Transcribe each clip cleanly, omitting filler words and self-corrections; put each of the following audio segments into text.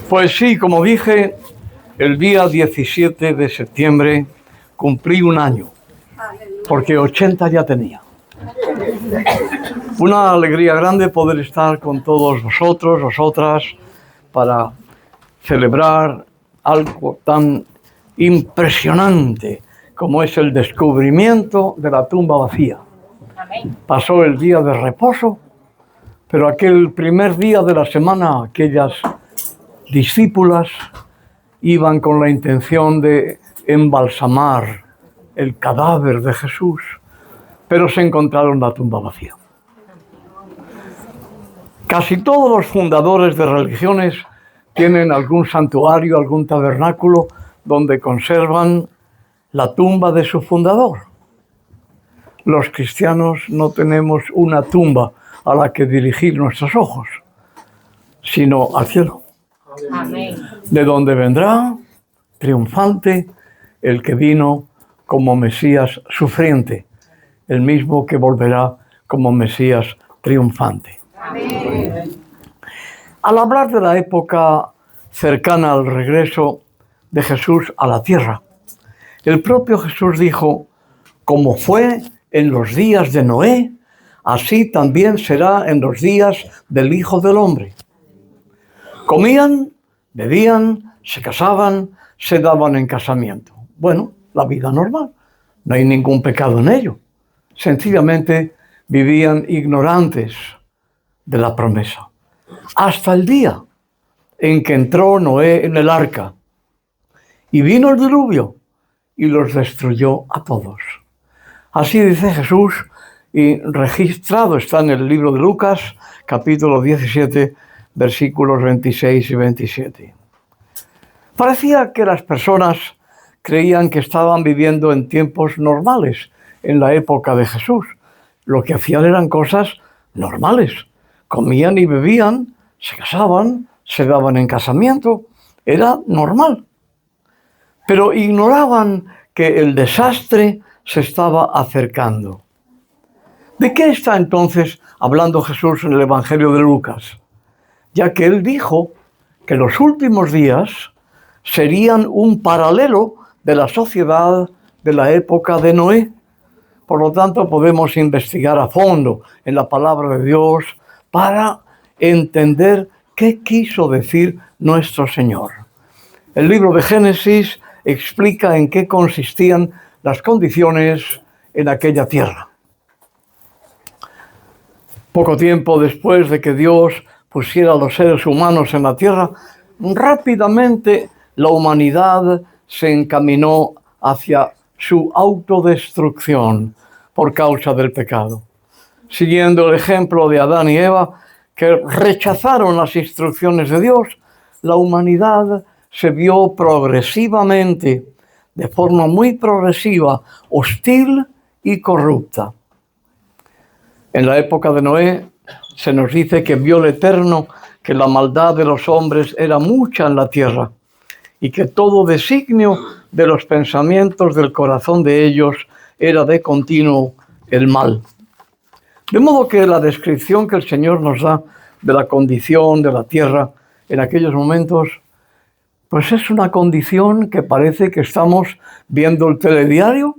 Pues sí, como dije, el día 17 de septiembre cumplí un año, porque 80 ya tenía. Una alegría grande poder estar con todos vosotros, vosotras, para celebrar algo tan impresionante como es el descubrimiento de la tumba vacía. Pasó el día de reposo, pero aquel primer día de la semana, aquellas discípulas iban con la intención de embalsamar el cadáver de Jesús, pero se encontraron la tumba vacía. Casi todos los fundadores de religiones tienen algún santuario, algún tabernáculo donde conservan la tumba de su fundador. Los cristianos no tenemos una tumba a la que dirigir nuestros ojos, sino al cielo. Amén. De donde vendrá triunfante el que vino como Mesías sufriente, el mismo que volverá como Mesías triunfante. Amén. Al hablar de la época cercana al regreso de Jesús a la tierra, el propio Jesús dijo: como fue en los días de Noé, así también será en los días del Hijo del Hombre. Comían, bebían, se casaban, se daban en casamiento. Bueno, la vida normal, no hay ningún pecado en ello. Sencillamente vivían ignorantes de la promesa. Hasta el día en que entró Noé en el arca y vino el diluvio y los destruyó a todos. Así dice Jesús, y registrado está en el libro de Lucas, capítulo 17, versículos 26 y 27. Parecía que las personas creían que estaban viviendo en tiempos normales, en la época de Jesús. Lo que hacían eran cosas normales. Comían y bebían, se casaban, se daban en casamiento. Era normal. Pero ignoraban que el desastre se estaba acercando. ¿De qué está entonces hablando Jesús en el Evangelio de Lucas? Ya que él dijo que los últimos días serían un paralelo de la sociedad de la época de Noé. Por lo tanto, podemos investigar a fondo en la palabra de Dios para entender qué quiso decir nuestro Señor. El libro de Génesis explica en qué consistían las condiciones en aquella tierra. Poco tiempo después de que Dios pusiera a los seres humanos en la tierra, rápidamente la humanidad se encaminó hacia su autodestrucción por causa del pecado. Siguiendo el ejemplo de Adán y Eva, que rechazaron las instrucciones de Dios, la humanidad se vio progresivamente, de forma muy progresiva, hostil y corrupta. En la época de Noé se nos dice que vio el Eterno que la maldad de los hombres era mucha en la tierra y que todo designio de los pensamientos del corazón de ellos era de continuo el mal. De modo que la descripción que el Señor nos da de la condición de la tierra en aquellos momentos, pues es una condición que parece que estamos viendo el telediario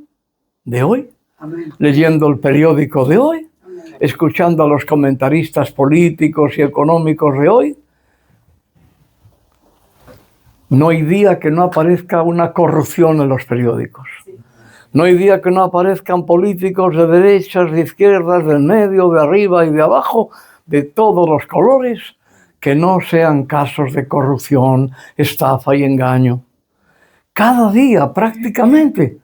de hoy, amén, leyendo el periódico de hoy, amén, escuchando a los comentaristas políticos y económicos de hoy. No hay día que no aparezca una corrupción en los periódicos. No hay día que no aparezcan políticos de derechas, de izquierdas, del medio, de arriba y de abajo, de todos los colores, que no sean casos de corrupción, estafa y engaño. Cada día prácticamente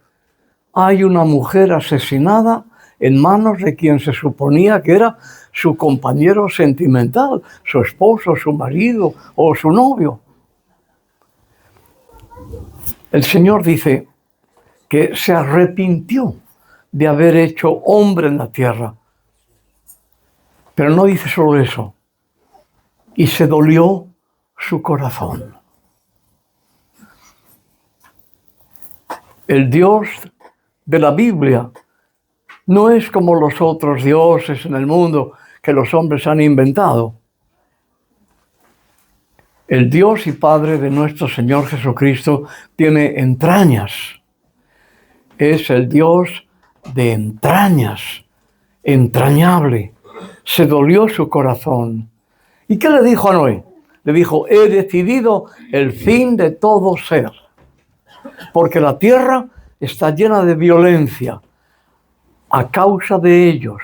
hay una mujer asesinada en manos de quien se suponía que era su compañero sentimental, su esposo, su marido o su novio. El Señor dice que se arrepintió de haber hecho hombre en la tierra. Pero no dice solo eso. Y se dolió su corazón. El Dios de la Biblia no es como los otros dioses en el mundo que los hombres han inventado. El Dios y Padre de nuestro Señor Jesucristo tiene entrañas. Es el Dios de entrañas, entrañable. Se dolió su corazón. ¿Y qué le dijo a Noé? Le dijo, he decidido el fin de todo ser, porque la tierra está llena de violencia a causa de ellos.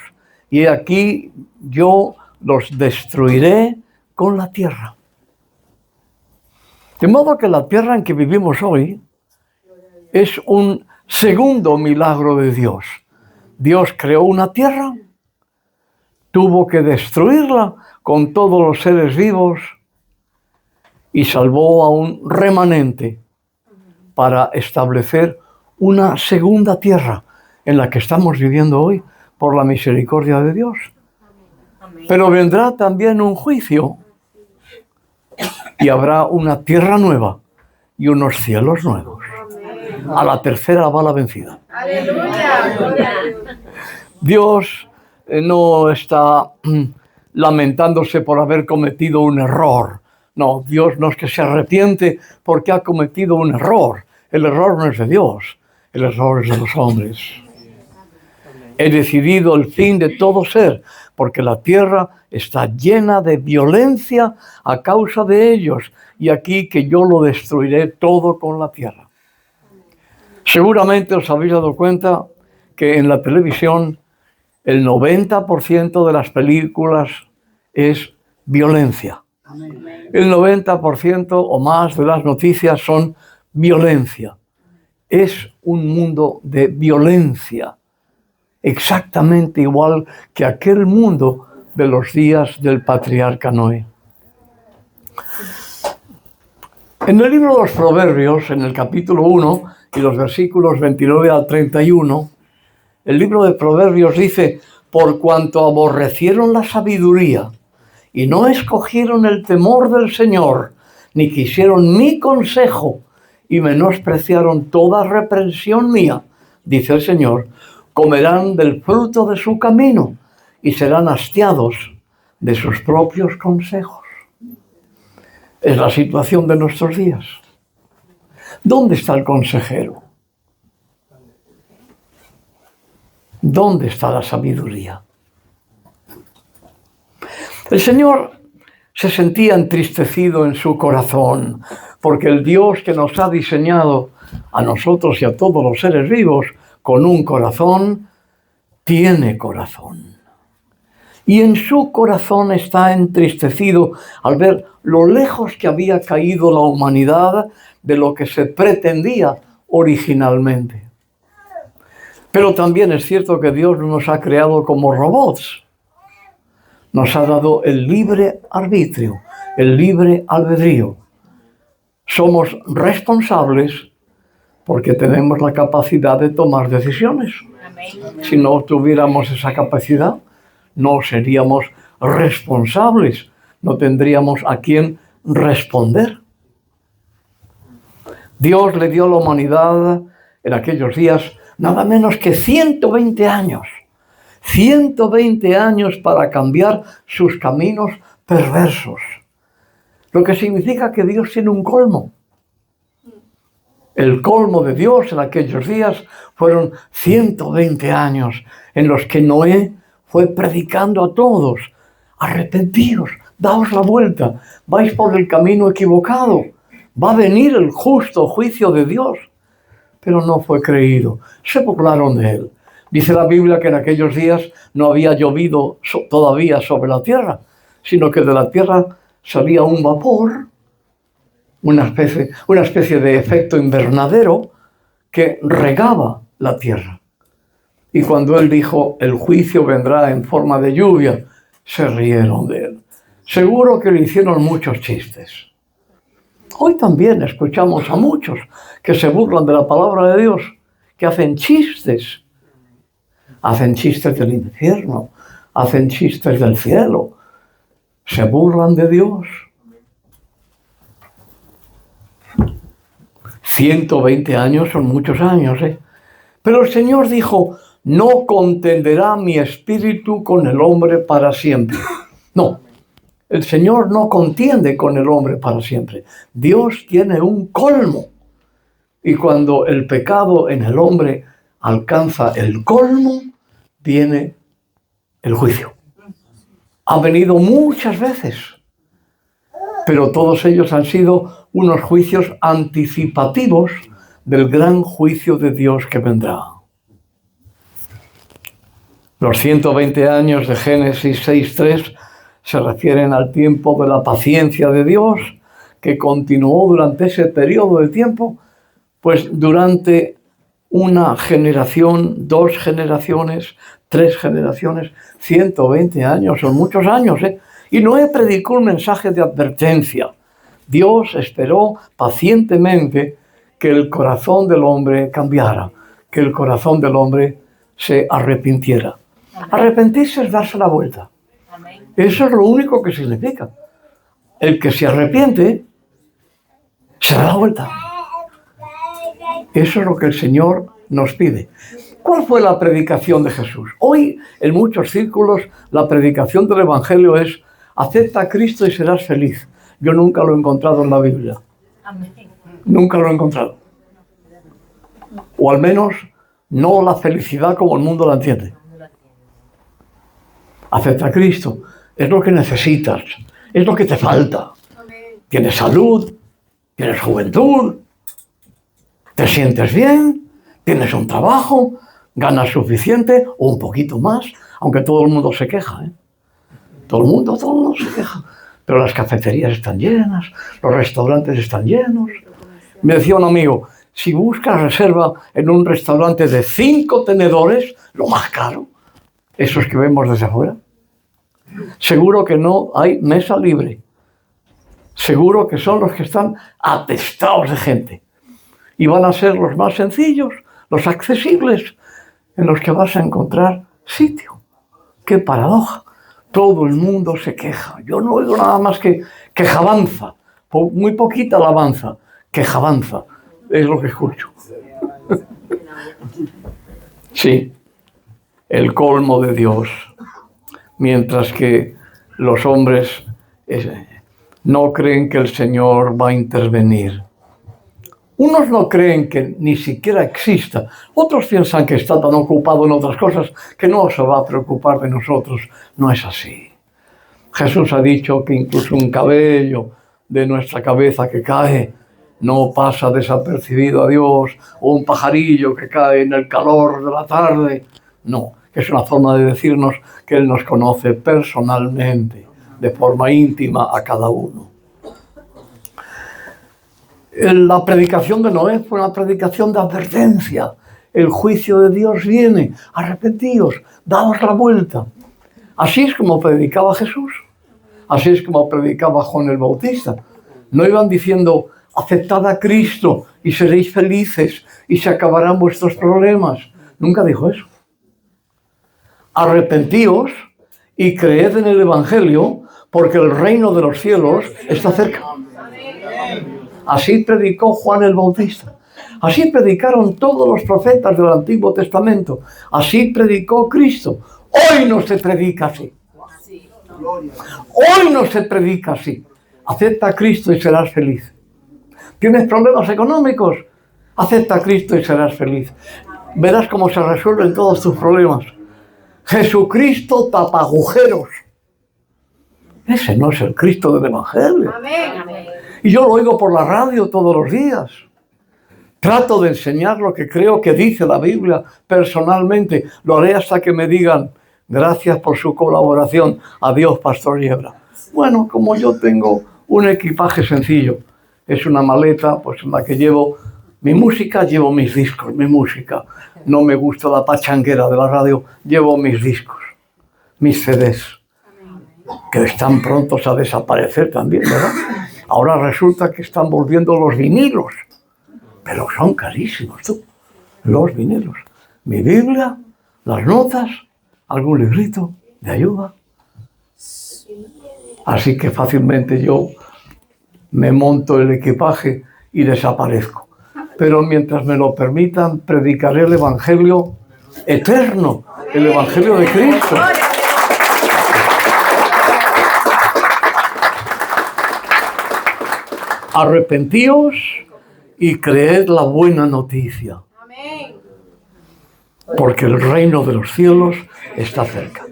Y aquí yo los destruiré con la tierra. De modo que la tierra en que vivimos hoy es un segundo milagro de Dios. Dios creó una tierra, tuvo que destruirla con todos los seres vivos y salvó a un remanente para establecer una segunda tierra en la que estamos viviendo hoy por la misericordia de Dios. Pero vendrá también un juicio y habrá una tierra nueva y unos cielos nuevos. A la tercera va la vencida. Dios no está lamentándose por haber cometido un error. No, Dios no es que se arrepiente porque ha cometido un error. El error no es de Dios, el error es de los hombres. He decidido el fin de todo ser, porque la tierra está llena de violencia a causa de ellos, y aquí que yo lo destruiré todo con la tierra. Seguramente os habéis dado cuenta que en la televisión el 90% de las películas es violencia. El 90% o más de las noticias son violencia. Es un mundo de violencia, exactamente igual que aquel mundo de los días del patriarca Noé. En el libro de los Proverbios, en el capítulo 1 y los versículos 29 al 31, el libro de Proverbios dice, por cuanto aborrecieron la sabiduría y no escogieron el temor del Señor, ni quisieron mi consejo y menospreciaron toda reprensión mía, dice el Señor, comerán del fruto de su camino y serán hastiados de sus propios consejos. Es la situación de nuestros días. ¿Dónde está el consejero? ¿Dónde está la sabiduría? El Señor se sentía entristecido en su corazón, porque el Dios que nos ha diseñado a nosotros y a todos los seres vivos con un corazón, tiene corazón. Y en su corazón está entristecido al ver lo lejos que había caído la humanidad de lo que se pretendía originalmente. Pero también es cierto que Dios no nos ha creado como robots. Nos ha dado el libre arbitrio, el libre albedrío. Somos responsables porque tenemos la capacidad de tomar decisiones. Si no tuviéramos esa capacidad, no seríamos responsables, no tendríamos a quién responder. Dios le dio a la humanidad en aquellos días nada menos que 120 años. 120 años para cambiar sus caminos perversos. Lo que significa que Dios tiene un colmo. El colmo de Dios en aquellos días fueron 120 años en los que Noé fue predicando a todos, arrepentíos, daos la vuelta, vais por el camino equivocado, va a venir el justo juicio de Dios. Pero no fue creído, se burlaron de él. Dice la Biblia que en aquellos días no había llovido todavía sobre la tierra, sino que de la tierra salía un vapor, una especie de efecto invernadero que regaba la tierra. Y cuando él dijo, el juicio vendrá en forma de lluvia, se rieron de él. Seguro que le hicieron muchos chistes. Hoy también escuchamos a muchos que se burlan de la palabra de Dios, que hacen chistes. Hacen chistes del infierno, hacen chistes del cielo. Se burlan de Dios. 120 años son muchos años, ¿eh? Pero el Señor dijo, no contenderá mi espíritu con el hombre para siempre. No, El Señor no contiende con el hombre para siempre. Dios tiene un colmo. Y cuando el pecado en el hombre alcanza el colmo, viene el juicio. Ha venido muchas veces, pero todos ellos han sido unos juicios anticipativos del gran juicio de Dios que vendrá. Los 120 años de Génesis 6:3 se refieren al tiempo de la paciencia de Dios, que continuó durante ese periodo de tiempo, pues durante una generación, 2 generaciones, 3 generaciones, 120 años, son muchos años, ¿eh? Y Noé predicó un mensaje de advertencia. Dios esperó pacientemente que el corazón del hombre cambiara, que el corazón del hombre se arrepintiera. Arrepentirse es darse la vuelta. Eso es lo único que significa. El que se arrepiente se da la vuelta. Eso es lo que el Señor nos pide. ¿Cuál fue la predicación de Jesús? Hoy, en muchos círculos, la predicación del Evangelio es: acepta a Cristo y serás feliz. Yo nunca lo he encontrado en la Biblia. Nunca lo he encontrado. O al menos, no la felicidad como el mundo la entiende. Acepta a Cristo. Es lo que necesitas. Es lo que te falta. Tienes salud, tienes juventud, te sientes bien, tienes un trabajo, ganas suficiente o un poquito más, aunque todo el mundo se queja, ¿eh? Todo el mundo se queja. Pero las cafeterías están llenas, los restaurantes están llenos. Me decía un amigo, si buscas reserva en un restaurante de 5 tenedores, lo más caro, esos que vemos desde afuera, seguro que no hay mesa libre. Seguro que son los que están atestados de gente. Y van a ser los más sencillos, los accesibles, en los que vas a encontrar sitio. ¡Qué paradoja! Todo el mundo se queja. Yo no oigo nada más que quejabanza. Muy poquita alabanza. Quejabanza. Es lo que escucho. Sí, el colmo de Dios. Mientras que los hombres no creen que el Señor va a intervenir. Unos no creen que ni siquiera exista. Otros piensan que está tan ocupado en otras cosas que no se va a preocupar de nosotros. No es así. Jesús ha dicho que incluso un cabello de nuestra cabeza que cae no pasa desapercibido a Dios, o un pajarillo que cae en el calor de la tarde. No, es una forma de decirnos que Él nos conoce personalmente, de forma íntima a cada uno. La predicación de Noé fue una predicación de advertencia. El juicio de Dios viene. Arrepentíos, daos la vuelta. Así es como predicaba Jesús. Así es como predicaba Juan el Bautista. No iban diciendo: aceptad a Cristo y seréis felices y se acabarán vuestros problemas. Nunca dijo eso. Arrepentíos y creed en el Evangelio, porque el reino de los cielos está cerca. Así predicó Juan el Bautista. Así predicaron todos los profetas del Antiguo Testamento. Así predicó Cristo. Hoy no se predica así. Hoy no se predica así. Acepta a Cristo y serás feliz. ¿Tienes problemas económicos? Acepta a Cristo y serás feliz. Verás cómo se resuelven todos tus problemas. Jesucristo tapa agujeros. Ese no es el Cristo del Evangelio. Amén. Y yo lo oigo por la radio todos los días. Trato de enseñar lo que creo que dice la Biblia personalmente. Lo haré hasta que me digan: gracias por su colaboración. Adiós, Pastor Yebra. Bueno, como yo tengo un equipaje sencillo, es una maleta pues en la que llevo mi música, llevo mis discos, mi música. No me gusta la pachanguera de la radio, llevo mis discos, mis CDs, que están prontos a desaparecer también, ¿verdad? Ahora resulta que están volviendo los vinilos, pero son carísimos, tú, los vinilos. Mi Biblia, las notas, algún librito de ayuda. Así que fácilmente yo me monto el equipaje y desaparezco. Pero mientras me lo permitan, predicaré el Evangelio eterno, el Evangelio de Cristo. Arrepentíos y creed la buena noticia. Porque el reino de los cielos está cerca.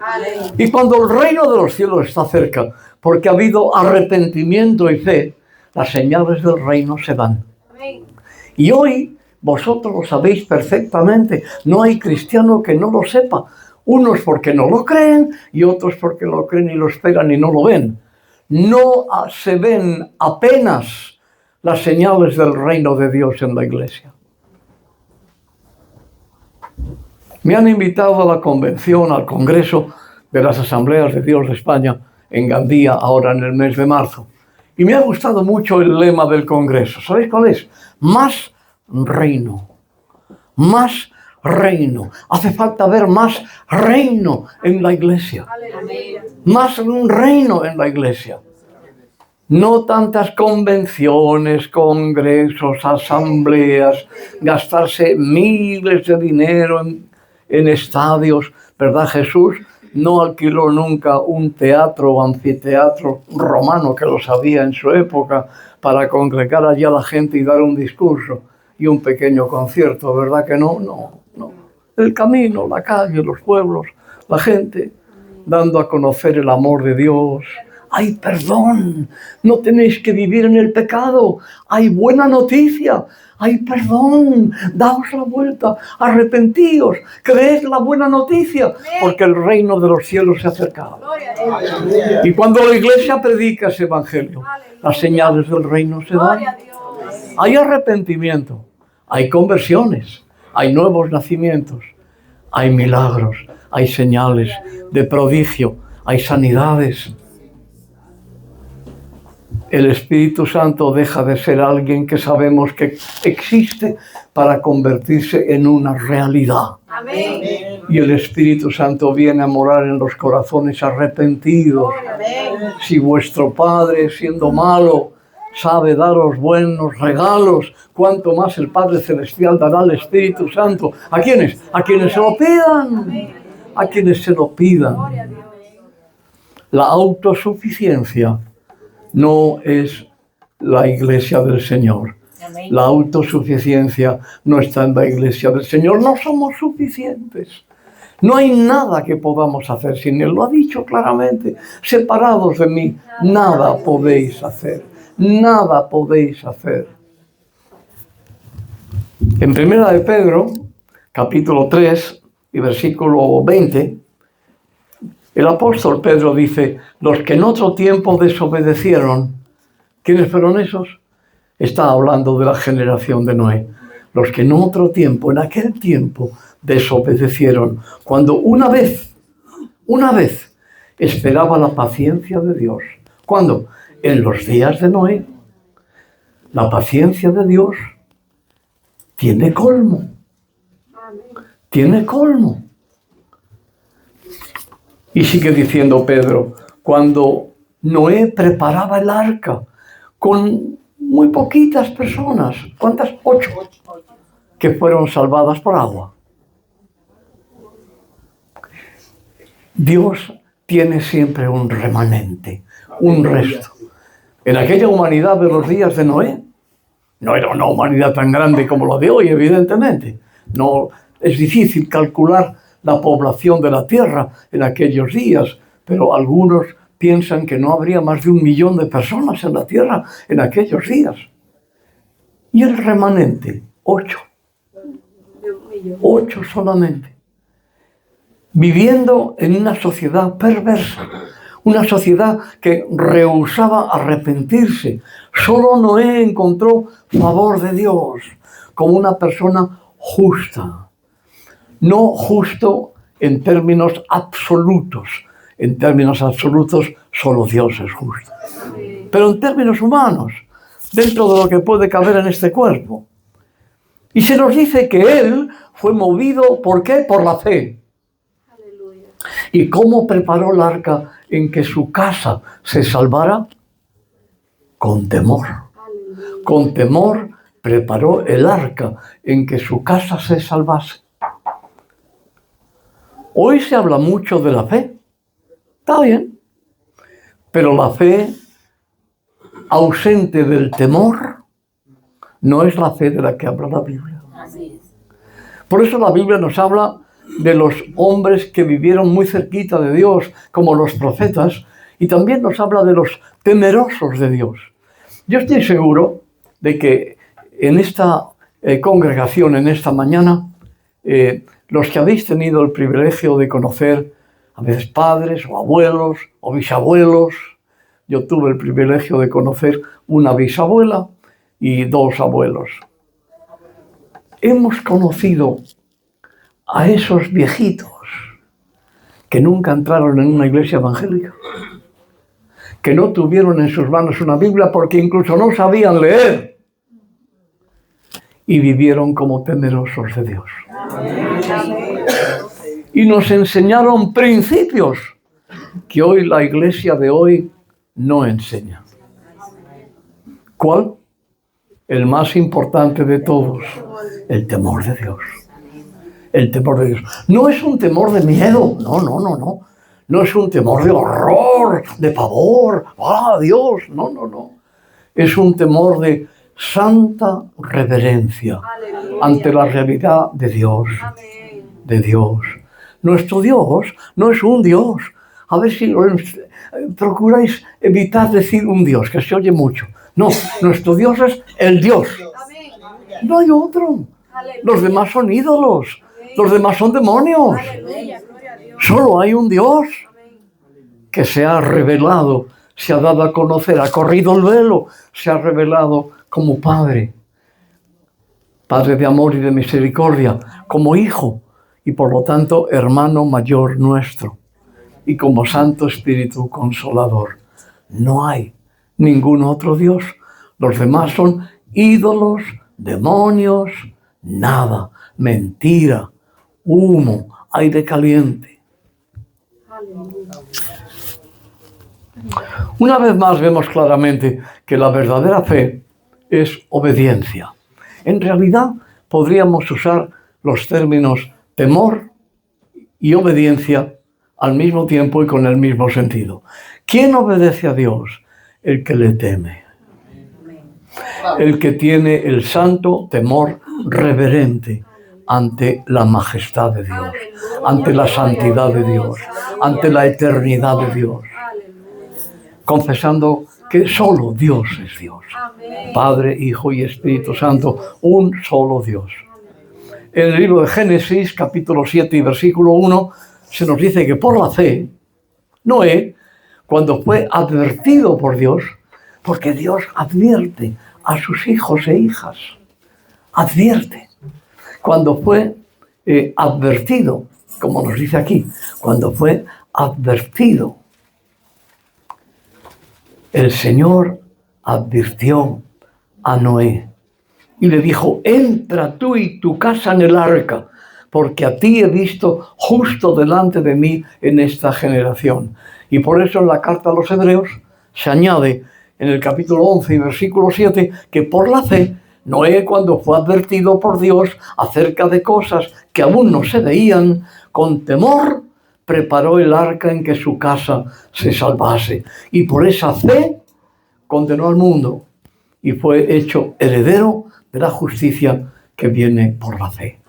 Y cuando el reino de los cielos está cerca, porque ha habido arrepentimiento y fe, las señales del reino se dan. Y hoy vosotros lo sabéis perfectamente. No hay cristiano que no lo sepa. Unos porque no lo creen y otros porque lo creen y lo esperan y no lo ven. No se ven apenas las señales del reino de Dios en la iglesia. Me han invitado a la convención, al congreso de las Asambleas de Dios de España en Gandía, ahora en el mes de marzo. Y me ha gustado mucho el lema del congreso. ¿Sabéis cuál es? Más reino. Más reino. Hace falta ver más reino en la iglesia. Más reino en la iglesia. No tantas convenciones, congresos, asambleas, gastarse miles de dinero en estadios, ¿verdad? Jesús no alquiló nunca un teatro o anfiteatro romano, que lo sabía en su época, para congregar allí a la gente y dar un discurso y un pequeño concierto, ¿verdad que no? No. El camino, la calle, los pueblos, la gente, dando a conocer el amor de Dios. Hay perdón, no tenéis que vivir en el pecado, hay buena noticia, hay perdón, daos la vuelta, arrepentíos, creed la buena noticia, porque el reino de los cielos se ha acercado. Y cuando la iglesia predica ese evangelio, las señales del reino se dan. Hay arrepentimiento, hay conversiones, hay nuevos nacimientos, hay milagros, hay señales de prodigio, hay sanidades. El Espíritu Santo deja de ser alguien que sabemos que existe para convertirse en una realidad. Amén. Y el Espíritu Santo viene a morar en los corazones arrepentidos. Amén. Si vuestro Padre, siendo malo, sabe daros buenos regalos, cuánto más el Padre Celestial dará al Espíritu Santo. ¿A quiénes? A quienes se lo pidan. A quienes se lo pidan. La autosuficiencia no es la iglesia del Señor. La autosuficiencia no está en la iglesia del Señor. No somos suficientes. No hay nada que podamos hacer sin Él. Lo ha dicho claramente. Separados de mí, nada podéis hacer. Nada podéis hacer. En Primera de Pedro, capítulo 3 y versículo 20, el apóstol Pedro dice, los que en otro tiempo desobedecieron, ¿quiénes fueron esos? Está hablando de la generación de Noé. Los que en otro tiempo, en aquel tiempo, desobedecieron, cuando una vez, esperaba la paciencia de Dios. ¿Cuándo? En los días de Noé. La paciencia de Dios tiene colmo. Tiene colmo. Y sigue diciendo Pedro, cuando Noé preparaba el arca con muy poquitas personas, ¿cuántas? 8, que fueron salvadas por agua. Dios tiene siempre un remanente, un resto. En aquella humanidad de los días de Noé, no era una humanidad tan grande como la de hoy, evidentemente. No, es difícil calcular la población de la tierra en aquellos días, pero algunos piensan que no habría más de 1 millón de personas en la tierra en aquellos días. Y el remanente, 8. 8 solamente. Viviendo en una sociedad perversa, una sociedad que rehusaba arrepentirse. Solo Noé encontró favor de Dios como una persona justa. No justo en términos absolutos. En términos absolutos, solo Dios es justo. Pero en términos humanos, dentro de lo que puede caber en este cuerpo. Y se nos dice que Él fue movido, ¿por qué? Por la fe. ¿Y cómo preparó el arca en que su casa se salvara? Con temor. Con temor preparó el arca en que su casa se salvase. Hoy se habla mucho de la fe. Está bien. Pero la fe ausente del temor, no es la fe de la que habla la Biblia. Por eso la Biblia nos habla de los hombres que vivieron muy cerquita de Dios, como los profetas, y también nos habla de los temerosos de Dios. Yo estoy seguro de que en esta congregación, en esta mañana, los que habéis tenido el privilegio de conocer a veces padres o abuelos o bisabuelos, yo tuve el privilegio de conocer una bisabuela y 2 abuelos. Hemos conocido a esos viejitos que nunca entraron en una iglesia evangélica, que no tuvieron en sus manos una Biblia porque incluso no sabían leer y vivieron como temerosos de Dios. Y nos enseñaron principios que hoy la iglesia de hoy no enseña. ¿Cuál? El más importante de todos, el temor de Dios. El temor de Dios. No es un temor de miedo, no. No es un temor de horror, de pavor, ¡ah, Dios! No. Es un temor de santa reverencia ante la realidad de Dios. De Dios. Nuestro Dios no es un Dios. A ver si procuráis evitar decir un Dios, que se oye mucho. No, nuestro Dios es el Dios. No hay otro. Los demás son ídolos. Los demás son demonios. Solo hay un Dios que se ha revelado, se ha dado a conocer, ha corrido el velo, se ha revelado como Padre. Padre de amor y de misericordia, como Hijo y por lo tanto hermano mayor nuestro. Y como Santo Espíritu Consolador. No hay ningún otro Dios. Los demás son ídolos, demonios, nada, mentira, humo, aire caliente. Una vez más vemos claramente que la verdadera fe es obediencia. En realidad podríamos usar los términos temor y obediencia al mismo tiempo y con el mismo sentido. ¿Quién obedece a Dios? El que le teme. El que tiene el santo temor reverente ante la majestad de Dios, ante la santidad de Dios, ante la eternidad de Dios. Confesando que solo Dios es Dios. Padre, Hijo y Espíritu Santo, un solo Dios. En el libro de Génesis, capítulo 7 y versículo 1, se nos dice que por la fe, Noé, cuando fue advertido por Dios, porque Dios advierte a sus hijos e hijas, advierte. Cuando fue advertido, como nos dice aquí, cuando fue advertido, el Señor advirtió a Noé y le dijo: entra tú y tu casa en el arca, porque a ti he visto justo delante de mí en esta generación. Y por eso en la carta a los Hebreos se añade en el capítulo 11 y versículo 7 que por la fe Noé, cuando fue advertido por Dios acerca de cosas que aún no se veían, con temor preparó el arca en que su casa se salvase. Y por esa fe condenó al mundo y fue hecho heredero de la justicia que viene por la fe.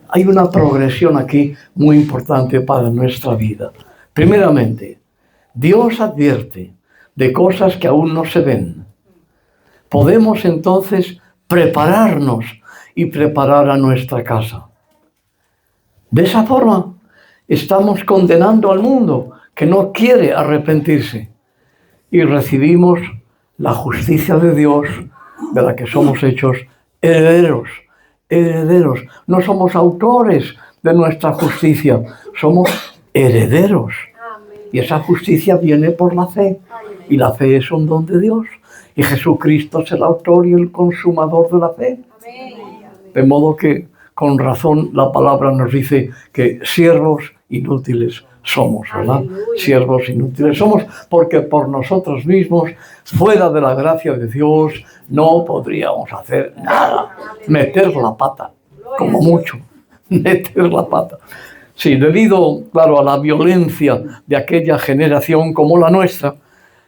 Hay una progresión aquí muy importante para nuestra vida. Primeramente, Dios advierte de cosas que aún no se ven. Podemos entonces prepararnos y preparar a nuestra casa. De esa forma, estamos condenando al mundo que no quiere arrepentirse y recibimos la justicia de Dios de la que somos hechos herederos. Herederos. No somos autores de nuestra justicia, somos herederos. Y esa justicia viene por la fe. Y la fe es un don de Dios. Y Jesucristo es el autor y el consumador de la fe. De modo que, con razón, la palabra nos dice que siervos inútiles somos, ¿verdad? Siervos inútiles somos porque por nosotros mismos, fuera de la gracia de Dios, no podríamos hacer nada. Meter la pata, como mucho. Meter la pata. Sí, debido, claro, a la violencia de aquella generación como la nuestra,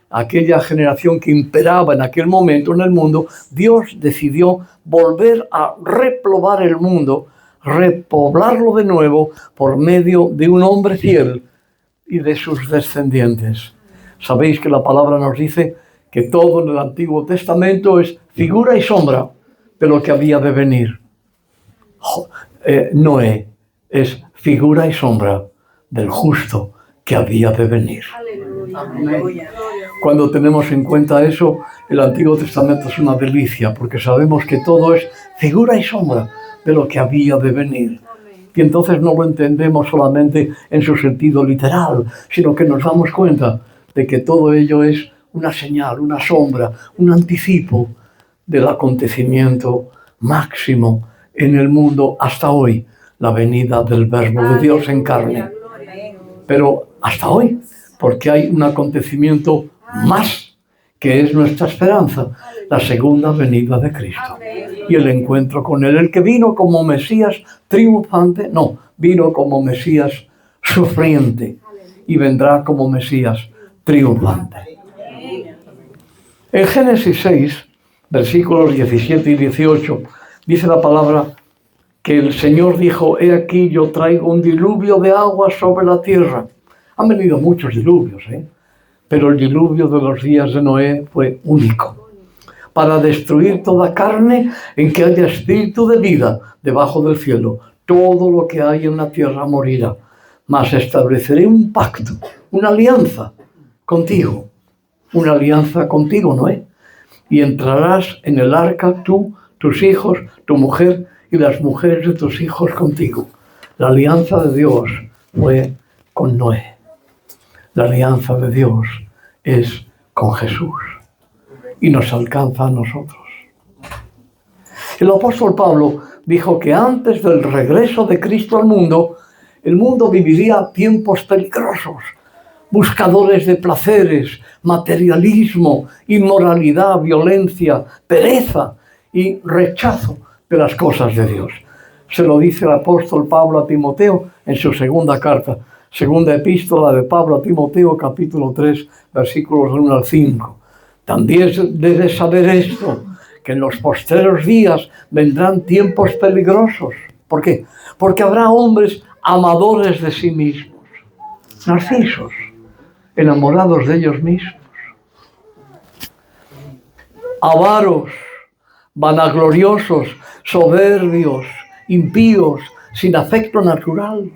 aquella generación que imperaba en aquel momento en el mundo, Dios decidió volver a repoblar el mundo, repoblarlo de nuevo por medio de un hombre fiel y de sus descendientes. Sabéis que la palabra nos dice que todo en el Antiguo Testamento es figura y sombra de lo que había de venir. Noé es figura y sombra del justo que había de venir. Aleluya. Cuando tenemos en cuenta eso, el Antiguo Testamento es una delicia, porque sabemos que todo es figura y sombra de lo que había de venir. Y entonces no lo entendemos solamente en su sentido literal, sino que nos damos cuenta de que todo ello es una señal, una sombra, un anticipo del acontecimiento máximo en el mundo hasta hoy, la venida del Verbo de Dios en carne. Pero hasta hoy, porque hay un acontecimiento más que es nuestra esperanza, la segunda venida de Cristo y el encuentro con Él. El que vino como Mesías triunfante, no, vino como Mesías sufriente y vendrá como Mesías triunfante. En Génesis 6, versículos 17 y 18, dice la palabra que el Señor dijo: he aquí yo traigo un diluvio de agua sobre la tierra. Han venido muchos diluvios, pero el diluvio de los días de Noé fue único, para destruir toda carne en que haya espíritu de vida debajo del cielo. Todo lo que hay en la tierra morirá, mas estableceré un pacto, una alianza contigo, Noé, y entrarás en el arca tú, tus hijos, tu mujer y las mujeres de tus hijos contigo. La alianza de Dios fue con Noé. La alianza de Dios es con Jesús y nos alcanza a nosotros. El apóstol Pablo dijo que antes del regreso de Cristo al mundo, el mundo viviría tiempos peligrosos, buscadores de placeres, materialismo, inmoralidad, violencia, pereza y rechazo de las cosas de Dios. Se lo dice el apóstol Pablo a Timoteo en su segunda carta, segunda epístola de Pablo a Timoteo, capítulo 3, versículos 1 al 5. También debes saber esto, que en los postreros días vendrán tiempos peligrosos. ¿Por qué? Porque habrá hombres amadores de sí mismos, narcisos, enamorados de ellos mismos, avaros, vanagloriosos, soberbios, impíos, sin afecto natural,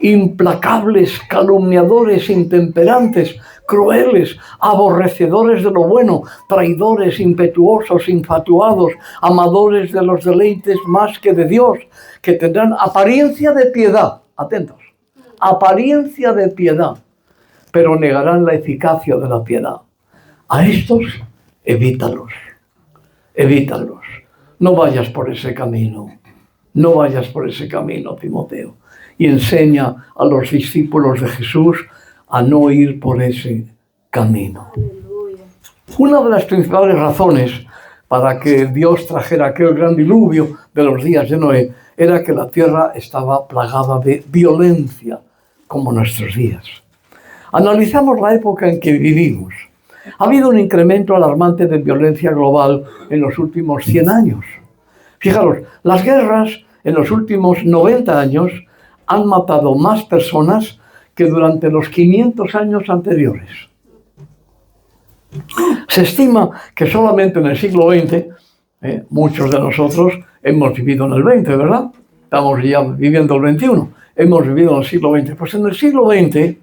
implacables, calumniadores, intemperantes, crueles, aborrecedores de lo bueno, traidores, impetuosos, infatuados, amadores de los deleites más que de Dios, que tendrán apariencia de piedad, atentos, apariencia de piedad, pero negarán la eficacia de la piedad. A estos, evítalos. No vayas por ese camino, Timoteo. Y enseña a los discípulos de Jesús a no ir por ese camino. Una de las principales razones para que Dios trajera aquel gran diluvio de los días de Noé era que la tierra estaba plagada de violencia, como nuestros días. Analizamos la época en que vivimos. Ha habido un incremento alarmante de violencia global en los últimos 100 años. Fijaros, las guerras en los últimos 90 años han matado más personas que durante los 500 años anteriores. Se estima que solamente en el siglo XX, muchos de nosotros hemos vivido en el XX, ¿verdad? Estamos ya viviendo el XXI, hemos vivido en el siglo XX. Pues en el siglo XX,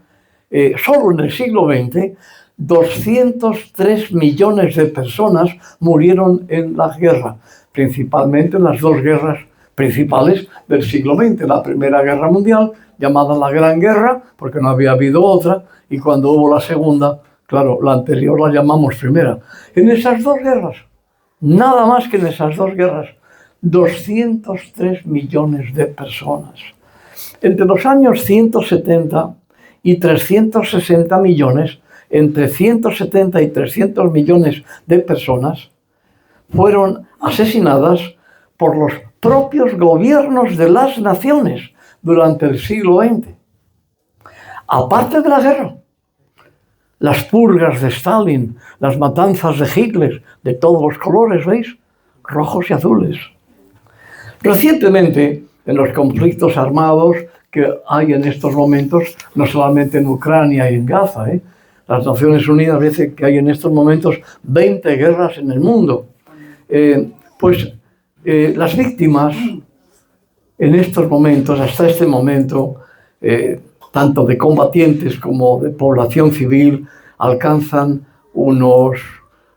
solo en el siglo XX, 203 millones de personas murieron en la guerra, principalmente en las dos guerras principales del siglo XX. La Primera Guerra Mundial, llamada la Gran Guerra, porque no había habido otra, y cuando hubo la Segunda, claro, la anterior la llamamos Primera. En esas dos guerras, nada más que en esas dos guerras, 203 millones de personas. Entre los años 170 y 360 millones, entre 170 y 300 millones de personas fueron asesinadas por los propios gobiernos de las naciones durante el siglo XX. Aparte de la guerra, las purgas de Stalin, las matanzas de Hitler, de todos los colores, ¿veis? Rojos y azules. Recientemente, en los conflictos armados que hay en estos momentos, no solamente en Ucrania y en Gaza, las Naciones Unidas dicen que hay en estos momentos 20 guerras en el mundo. Las víctimas en estos momentos, hasta este momento, tanto de combatientes como de población civil, alcanzan unos,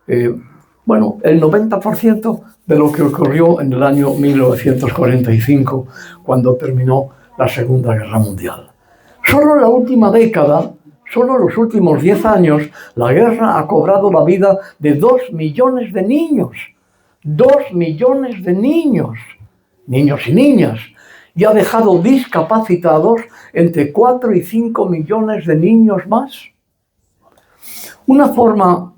el 90% de lo que ocurrió en el año 1945, cuando terminó la Segunda Guerra Mundial. Solo en la última década, solo en los últimos 10 años, la guerra ha cobrado la vida de 2 millones de niños. 2 millones de niños y niñas, y ha dejado discapacitados entre 4 y 5 millones de niños más. Una forma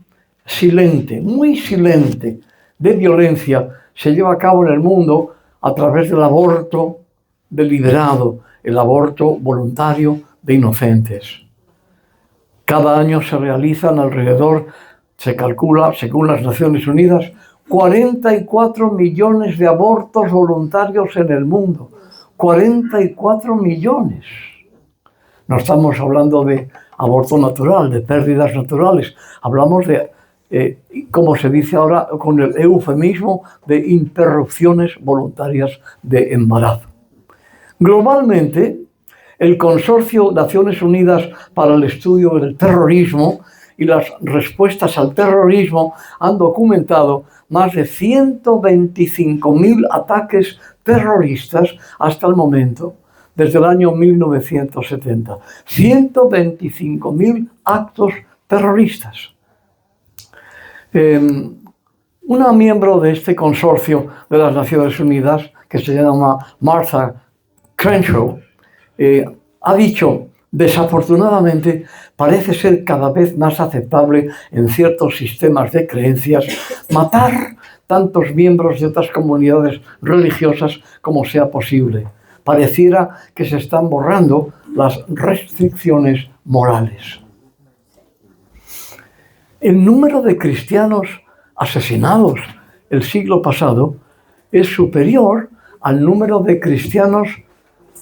silente, muy silente, de violencia se lleva a cabo en el mundo a través del aborto deliberado, el aborto voluntario de inocentes. Cada año se realizan alrededor, se calcula, según las Naciones Unidas, 44 millones de abortos voluntarios en el mundo. 44 millones. No estamos hablando de aborto natural, de pérdidas naturales. Hablamos de, como se dice ahora, con el eufemismo, de interrupciones voluntarias de embarazo. Globalmente, el Consorcio de Naciones Unidas para el Estudio del Terrorismo y las respuestas al terrorismo han documentado más de 125.000 ataques terroristas hasta el momento, desde el año 1970. 125.000 actos terroristas. Una miembro de este consorcio de las Naciones Unidas, que se llama Martha Crenshaw, ha dicho: desafortunadamente, parece ser cada vez más aceptable en ciertos sistemas de creencias matar tantos miembros de otras comunidades religiosas como sea posible. Pareciera que se están borrando las restricciones morales. El número de cristianos asesinados el siglo pasado es superior al número de cristianos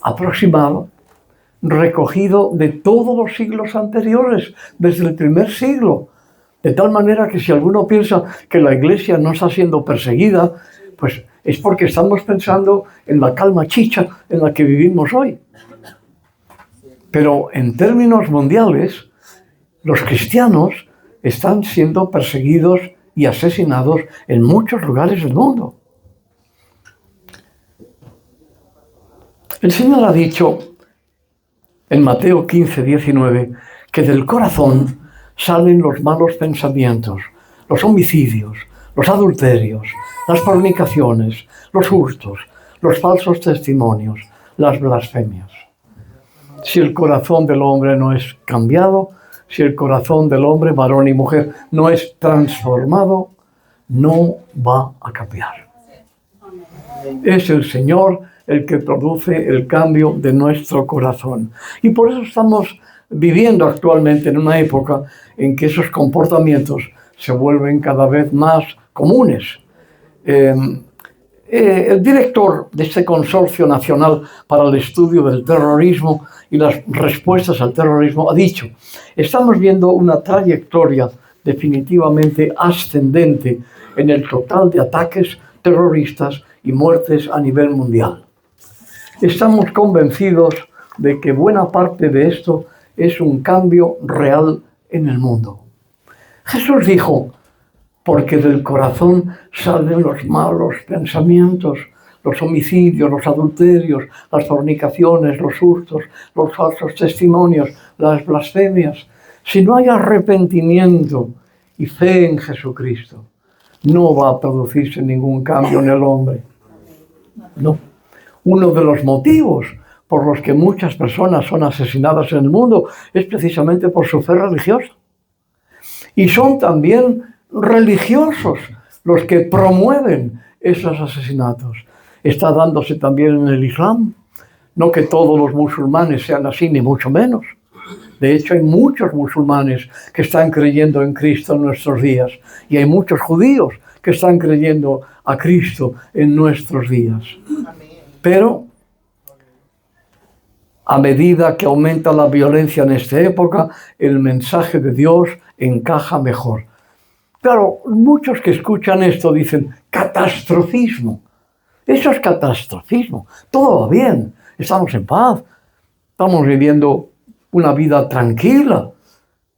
aproximado recogido de todos los siglos anteriores, desde el primer siglo. De tal manera que si alguno piensa que la Iglesia no está siendo perseguida, pues es porque estamos pensando en la calma chicha en la que vivimos hoy. Pero en términos mundiales, los cristianos están siendo perseguidos y asesinados en muchos lugares del mundo. El Señor ha dicho en Mateo 15, 19, que del corazón salen los malos pensamientos, los homicidios, los adulterios, las fornicaciones, los hurtos, los falsos testimonios, las blasfemias. Si el corazón del hombre no es cambiado, si el corazón del hombre, varón y mujer, no es transformado, no va a cambiar. Es el Señor el que produce el cambio de nuestro corazón. Y por eso estamos viviendo actualmente en una época en que esos comportamientos se vuelven cada vez más comunes. El director de este Consorcio Nacional para el Estudio del Terrorismo y las Respuestas al Terrorismo ha dicho: estamos viendo una trayectoria definitivamente ascendente en el total de ataques terroristas y muertes a nivel mundial. Estamos convencidos de que buena parte de esto es un cambio real en el mundo. Jesús dijo: porque del corazón salen los malos pensamientos, los homicidios, los adulterios, las fornicaciones, los hurtos, los falsos testimonios, las blasfemias. Si no hay arrepentimiento y fe en Jesucristo, no va a producirse ningún cambio en el hombre. No. Uno de los motivos por los que muchas personas son asesinadas en el mundo es precisamente por su fe religiosa. Y son también religiosos los que promueven esos asesinatos. Está dándose también en el Islam. No que todos los musulmanes sean así, ni mucho menos. De hecho, hay muchos musulmanes que están creyendo en Cristo en nuestros días y hay muchos judíos que están creyendo a Cristo en nuestros días. Pero a medida que aumenta la violencia en esta época, el mensaje de Dios encaja mejor. Claro, muchos que escuchan esto dicen, catastrofismo. Eso es catastrofismo. Todo va bien, estamos en paz, estamos viviendo una vida tranquila.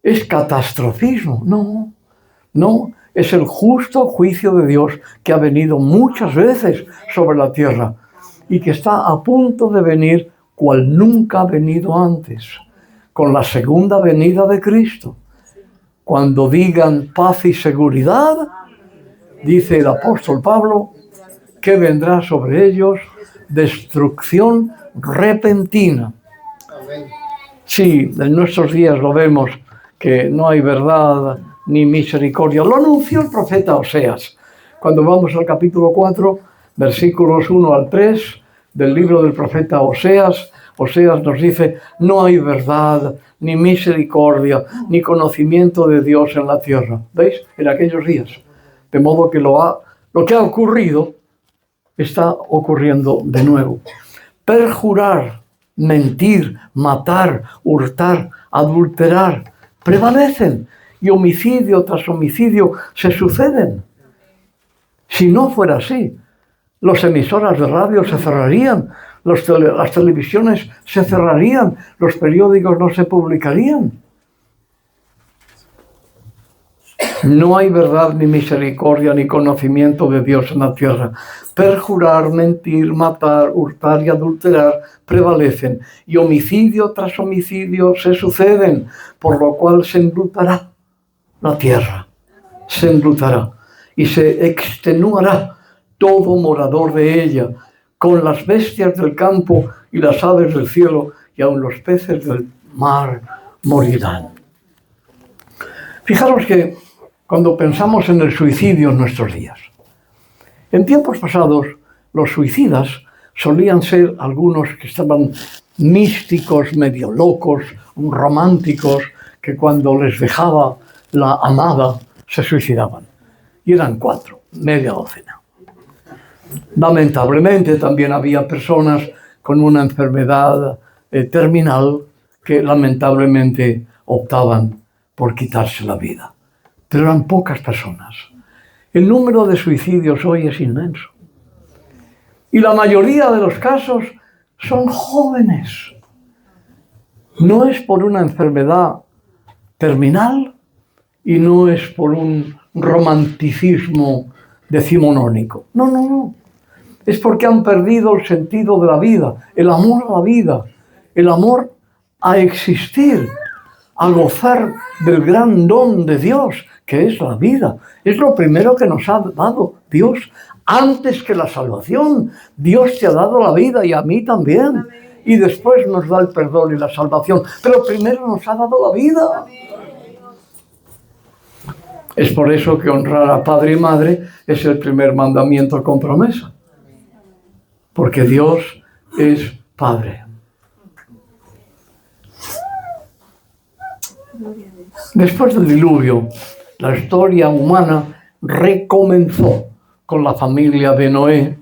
Es catastrofismo. No, es el justo juicio de Dios que ha venido muchas veces sobre la tierra y que está a punto de venir cual nunca ha venido antes, con la segunda venida de Cristo. Cuando digan paz y seguridad, dice el apóstol Pablo, que vendrá sobre ellos destrucción repentina. Sí, en nuestros días lo vemos, que no hay verdad ni misericordia. Lo anunció el profeta Oseas. Cuando vamos al capítulo 4, versículos 1 al 3 del libro del profeta Oseas, Oseas nos dice, no hay verdad, ni misericordia, ni conocimiento de Dios en la tierra. ¿Veis? En aquellos días. De modo que lo que ha ocurrido está ocurriendo de nuevo. Perjurar, mentir, matar, hurtar, adulterar, prevalecen y homicidio tras homicidio se suceden. Si no fuera así, las emisoras de radio se cerrarían, las televisiones se cerrarían, los periódicos no se publicarían. No hay verdad, ni misericordia, ni conocimiento de Dios en la tierra. Perjurar, mentir, matar, hurtar y adulterar prevalecen, y homicidio tras homicidio se suceden, por lo cual se enlutará la tierra, se enlutará, y se extenuará todo morador de ella, con las bestias del campo y las aves del cielo, y aun los peces del mar morirán. Fijaros que cuando pensamos en el suicidio en nuestros días, en tiempos pasados los suicidas solían ser algunos que estaban místicos, medio locos, románticos, que cuando les dejaba la amada se suicidaban. Y eran 4, media docena. Lamentablemente también había personas con una enfermedad terminal que lamentablemente optaban por quitarse la vida. Pero eran pocas personas. El número de suicidios hoy es inmenso. Y la mayoría de los casos son jóvenes. No es por una enfermedad terminal y no es por un romanticismo decimonónico. No. Es porque han perdido el sentido de la vida, el amor a la vida, el amor a existir, a gozar del gran don de Dios, que es la vida. Es lo primero que nos ha dado Dios. Antes que la salvación, Dios te ha dado la vida y a mí también. Y después nos da el perdón y la salvación. Pero primero nos ha dado la vida. Es por eso que honrar a padre y madre es el primer mandamiento con promesa. Porque Dios es Padre. Después del diluvio, la historia humana recomenzó con la familia de Noé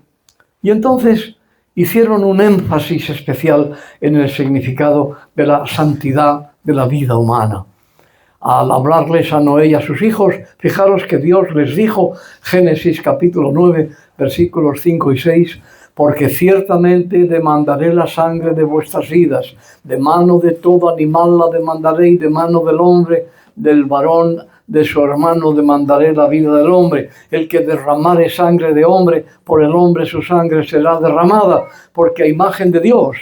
y entonces hicieron un énfasis especial en el significado de la santidad de la vida humana. Al hablarles a Noé y a sus hijos, fijaros que Dios les dijo, Génesis capítulo 9, versículos 5 y 6, porque ciertamente demandaré la sangre de vuestras vidas, de mano de todo animal la demandaré y de mano del hombre, del varón, de su hermano demandaré la vida del hombre. El que derramare sangre de hombre, por el hombre su sangre será derramada, porque a imagen de Dios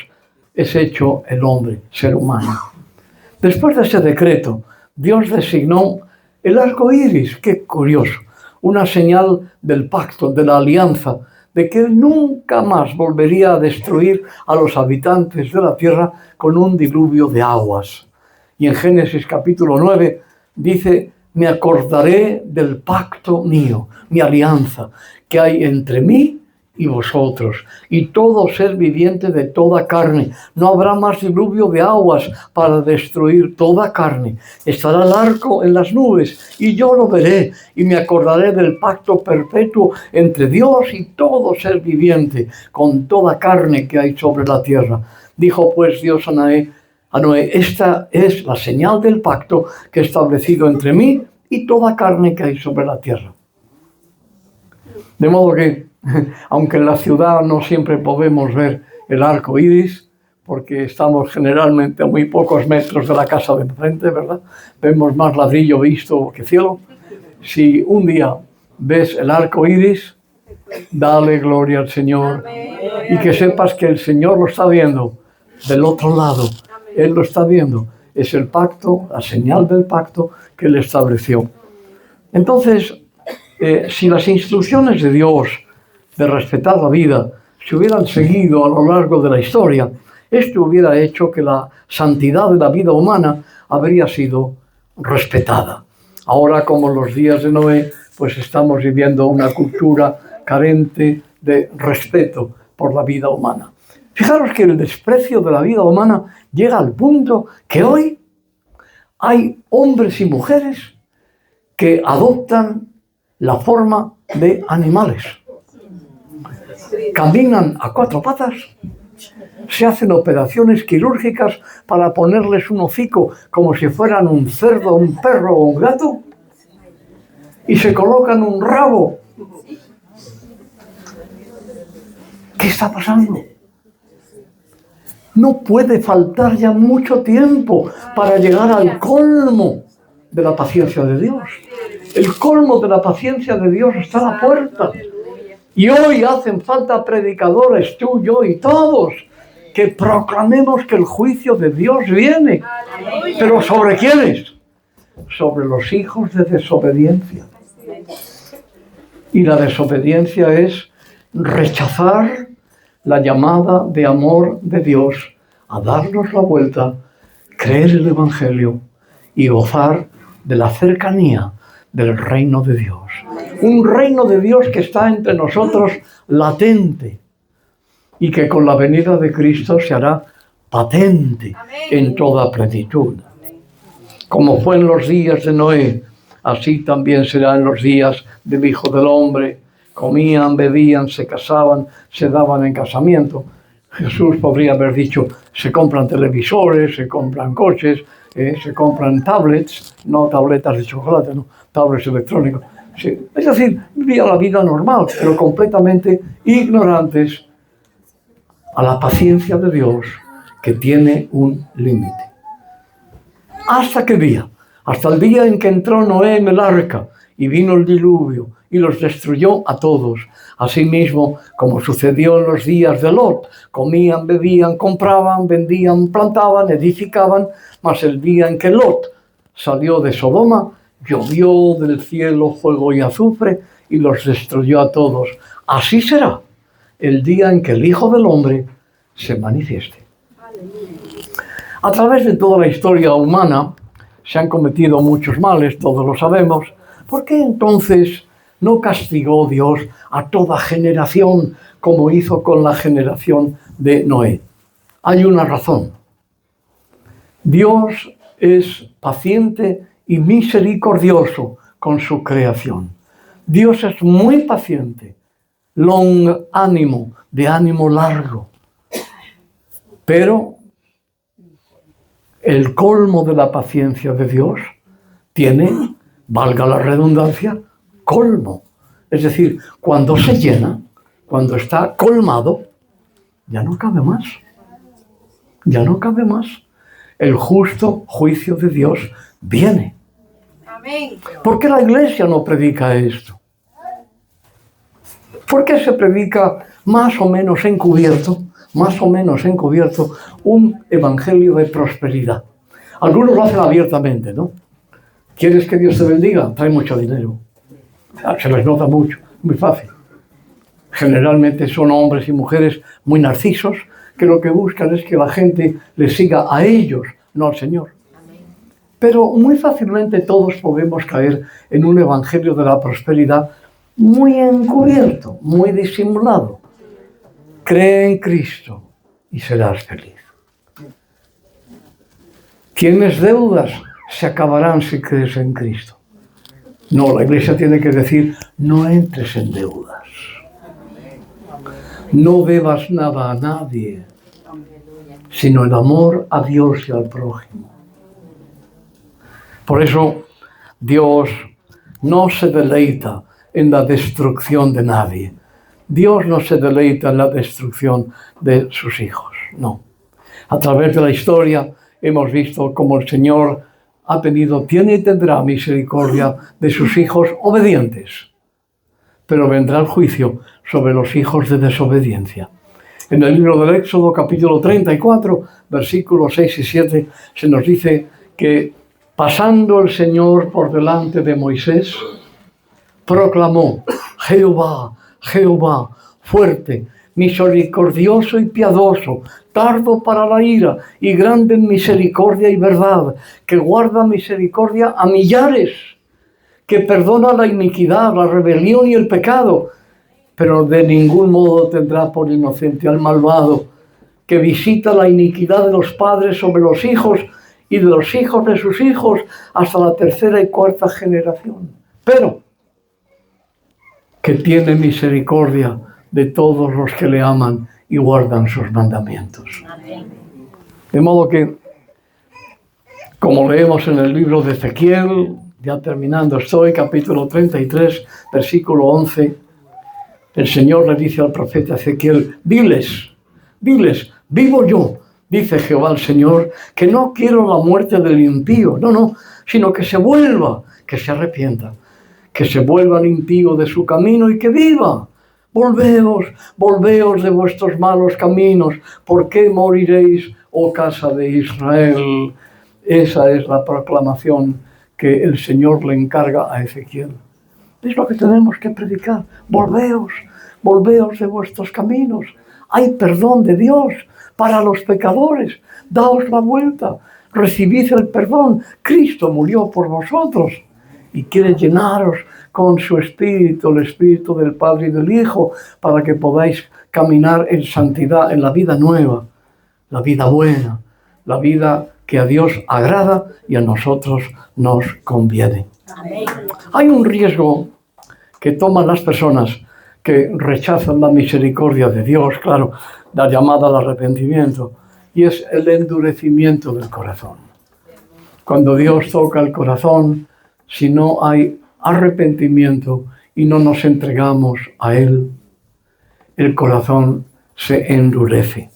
es hecho el hombre, ser humano. Después de ese decreto, Dios designó el arco iris, qué curioso, una señal del pacto, de la alianza, de que Él nunca más volvería a destruir a los habitantes de la tierra con un diluvio de aguas. Y en Génesis capítulo 9 dice, me acordaré del pacto mío, mi alianza, que hay entre mí y vosotros, y todo ser viviente de toda carne. No habrá más diluvio de aguas para destruir toda carne. Estará el arco en las nubes, y yo lo veré, y me acordaré del pacto perpetuo entre Dios y todo ser viviente, con toda carne que hay sobre la tierra. Dijo pues Dios a Noé, esta es la señal del pacto que he establecido entre mí y toda carne que hay sobre la tierra. De modo que, aunque en la ciudad no siempre podemos ver el arco iris, porque estamos generalmente a muy pocos metros de la casa de enfrente, ¿verdad? Vemos más ladrillo visto que cielo. Si un día ves el arco iris, dale gloria al Señor. Y que sepas que el Señor lo está viendo del otro lado. Él lo está viendo. Es el pacto, la señal del pacto que Él estableció. Entonces, si las instrucciones de Dios de respetar la vida se hubieran seguido a lo largo de la historia, esto hubiera hecho que la santidad de la vida humana habría sido respetada. Ahora, como en los días de Noé, pues estamos viviendo una cultura carente de respeto por la vida humana. Fijaros que el desprecio de la vida humana llega al punto que hoy hay hombres y mujeres que adoptan la forma de animales. Caminan a cuatro patas, se hacen operaciones quirúrgicas para ponerles un hocico como si fueran un cerdo, un perro o un gato, y se colocan un rabo. ¿Qué está pasando? No puede faltar ya mucho tiempo para llegar al colmo de la paciencia de Dios. El colmo de la paciencia de Dios está a la puerta. Y hoy hacen falta predicadores, tú, yo y todos, que proclamemos que el juicio de Dios viene. ¿Pero sobre quiénes? Sobre los hijos de desobediencia. Y la desobediencia es rechazar la llamada de amor de Dios a darnos la vuelta, creer el Evangelio y gozar de la cercanía del reino de Dios. Un reino de Dios que está entre nosotros latente y que con la venida de Cristo se hará patente en toda plenitud. Como fue en los días de Noé, así también será en los días del Hijo del Hombre. Comían, bebían, se casaban, se daban en casamiento. Jesús podría haber dicho, se compran televisores, se compran coches, se compran tablets, no tabletas de chocolate, no, tablets electrónicos. Sí. Es decir, vivían la vida normal, pero completamente ignorantes a la paciencia de Dios, que tiene un límite. ¿Hasta qué día? Hasta el día en que entró Noé en el arca y vino el diluvio y los destruyó a todos. Asimismo, como sucedió en los días de Lot, comían, bebían, compraban, vendían, plantaban, edificaban, mas el día en que Lot salió de Sodoma, llovió del cielo fuego y azufre y los destruyó a todos. Así será el día en que el Hijo del Hombre se manifieste. A través de toda la historia humana se han cometido muchos males, todos lo sabemos. ¿Por qué entonces no castigó Dios a toda generación como hizo con la generación de Noé? Hay una razón. Dios es paciente y misericordioso con su creación. Dios es muy paciente, longánimo, de ánimo largo. Pero el colmo de la paciencia de Dios tiene, valga la redundancia, colmo. Es decir, cuando se llena, cuando está colmado, ya no cabe más. Ya no cabe más. El justo juicio de Dios viene. Amén. ¿Por qué la Iglesia no predica esto? ¿Por qué se predica más o menos encubierto un evangelio de prosperidad? Algunos lo hacen abiertamente, ¿no? ¿Quieres que Dios te bendiga? Trae mucho dinero. Se les nota mucho, muy fácil. Generalmente son hombres y mujeres muy narcisos que lo que buscan es que la gente les siga a ellos, no al Señor. Pero muy fácilmente todos podemos caer en un evangelio de la prosperidad muy encubierto, muy disimulado. Cree en Cristo y serás feliz. Tienes deudas, se acabarán si crees en Cristo. No, la Iglesia tiene que decir, no entres en deudas. No debas nada a nadie, sino el amor a Dios y al prójimo. Por eso, Dios no se deleita en la destrucción de nadie. Dios no se deleita en la destrucción de sus hijos, no. A través de la historia hemos visto cómo el Señor tiene y tendrá misericordia de sus hijos obedientes, pero vendrá el juicio sobre los hijos de desobediencia. En el libro del Éxodo, capítulo 34, versículos 6 y 7, se nos dice que pasando el Señor por delante de Moisés, proclamó: Jehová, Jehová, fuerte, misericordioso y piadoso, tardo para la ira y grande en misericordia y verdad, que guarda misericordia a millares, que perdona la iniquidad, la rebelión y el pecado, pero de ningún modo tendrá por inocente al malvado, que visita la iniquidad de los padres sobre los hijos y de los hijos de sus hijos hasta la tercera y cuarta generación, pero que tiene misericordia de todos los que le aman y guardan sus mandamientos. De modo que, como leemos en el libro de Ezequiel, ya terminando estoy, capítulo 33, versículo 11, el Señor le dice al profeta Ezequiel: diles, vivo yo, dice Jehová el Señor, que no quiero la muerte del impío, no, sino que se vuelva, que se arrepienta, que se vuelva el impío de su camino y que viva. Volveos de vuestros malos caminos. ¿Por qué moriréis, oh casa de Israel? Esa es la proclamación que el Señor le encarga a Ezequiel. Es lo que tenemos que predicar. Volveos de vuestros caminos. Hay perdón de Dios para los pecadores. Daos la vuelta. Recibid el perdón. Cristo murió por vosotros y quiere llenaros con su Espíritu, el Espíritu del Padre y del Hijo, para que podáis caminar en santidad, en la vida nueva, la vida buena, la vida que a Dios agrada y a nosotros nos conviene. Amén. Hay un riesgo que toman las personas que rechazan la misericordia de Dios, claro, la llamada al arrepentimiento, y es el endurecimiento del corazón. Cuando Dios toca el corazón, si no hay arrepentimiento y no nos entregamos a Él, el corazón se endurece.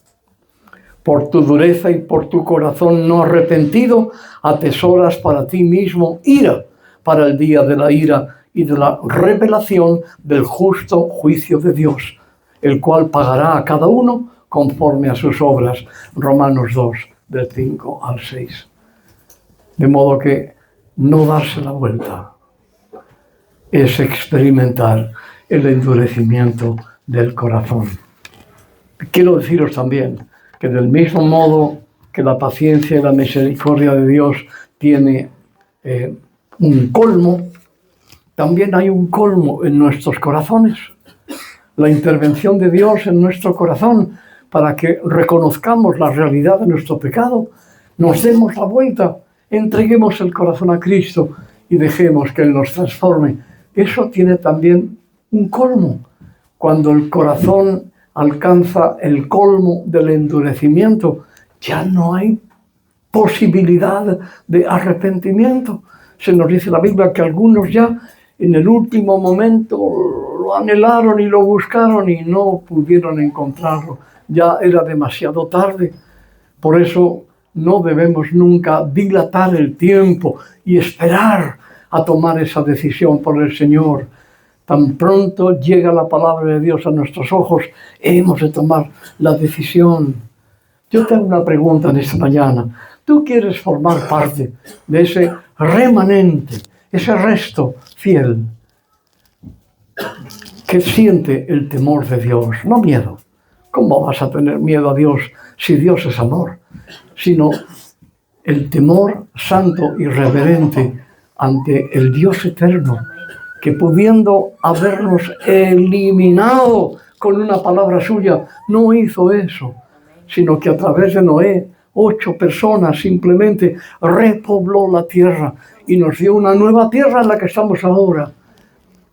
Por tu dureza y por tu corazón no arrepentido, atesoras para ti mismo ira para el día de la ira y de la revelación del justo juicio de Dios, el cual pagará a cada uno conforme a sus obras. Romanos 2, del 5 al 6. De modo que no darse la vuelta es experimentar el endurecimiento del corazón. Quiero deciros también que del mismo modo que la paciencia y la misericordia de Dios tiene un colmo, también hay un colmo en nuestros corazones. La intervención de Dios en nuestro corazón para que reconozcamos la realidad de nuestro pecado, nos demos la vuelta, entreguemos el corazón a Cristo y dejemos que Él nos transforme. Eso tiene también un colmo. Cuando el corazón alcanza el colmo del endurecimiento, ya no hay posibilidad de arrepentimiento. Se nos dice en la Biblia que algunos ya en el último momento lo anhelaron y lo buscaron y no pudieron encontrarlo. Ya era demasiado tarde. Por eso no debemos nunca dilatar el tiempo y esperar a tomar esa decisión por el Señor. Tan pronto llega la palabra de Dios a nuestros ojos, hemos de tomar la decisión. Yo tengo una pregunta en esta mañana. ¿Tú quieres formar parte de ese remanente, ese resto fiel que siente el temor de Dios? No miedo. ¿Cómo vas a tener miedo a Dios si Dios es amor? Sino el temor santo y reverente ante el Dios eterno, que pudiendo habernos eliminado con una palabra suya. No hizo eso, sino que a través de Noé, 8 personas simplemente repobló la tierra y nos dio una nueva tierra en la que estamos ahora.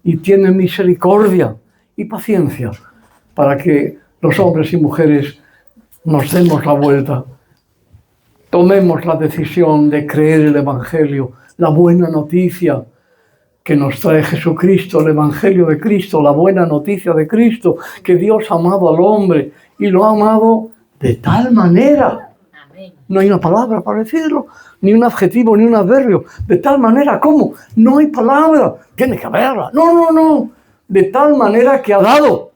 Y tiene misericordia y paciencia para que los hombres y mujeres nos demos la vuelta. Tomemos la decisión de creer el Evangelio, la buena noticia que nos trae Jesucristo, el Evangelio de Cristo, la buena noticia de Cristo, que Dios ha amado al hombre y lo ha amado de tal manera. No hay una palabra para decirlo, ni un adjetivo, ni un adverbio. De tal manera, ¿cómo? No hay palabra, tiene que haberla. No. De tal manera que ha dado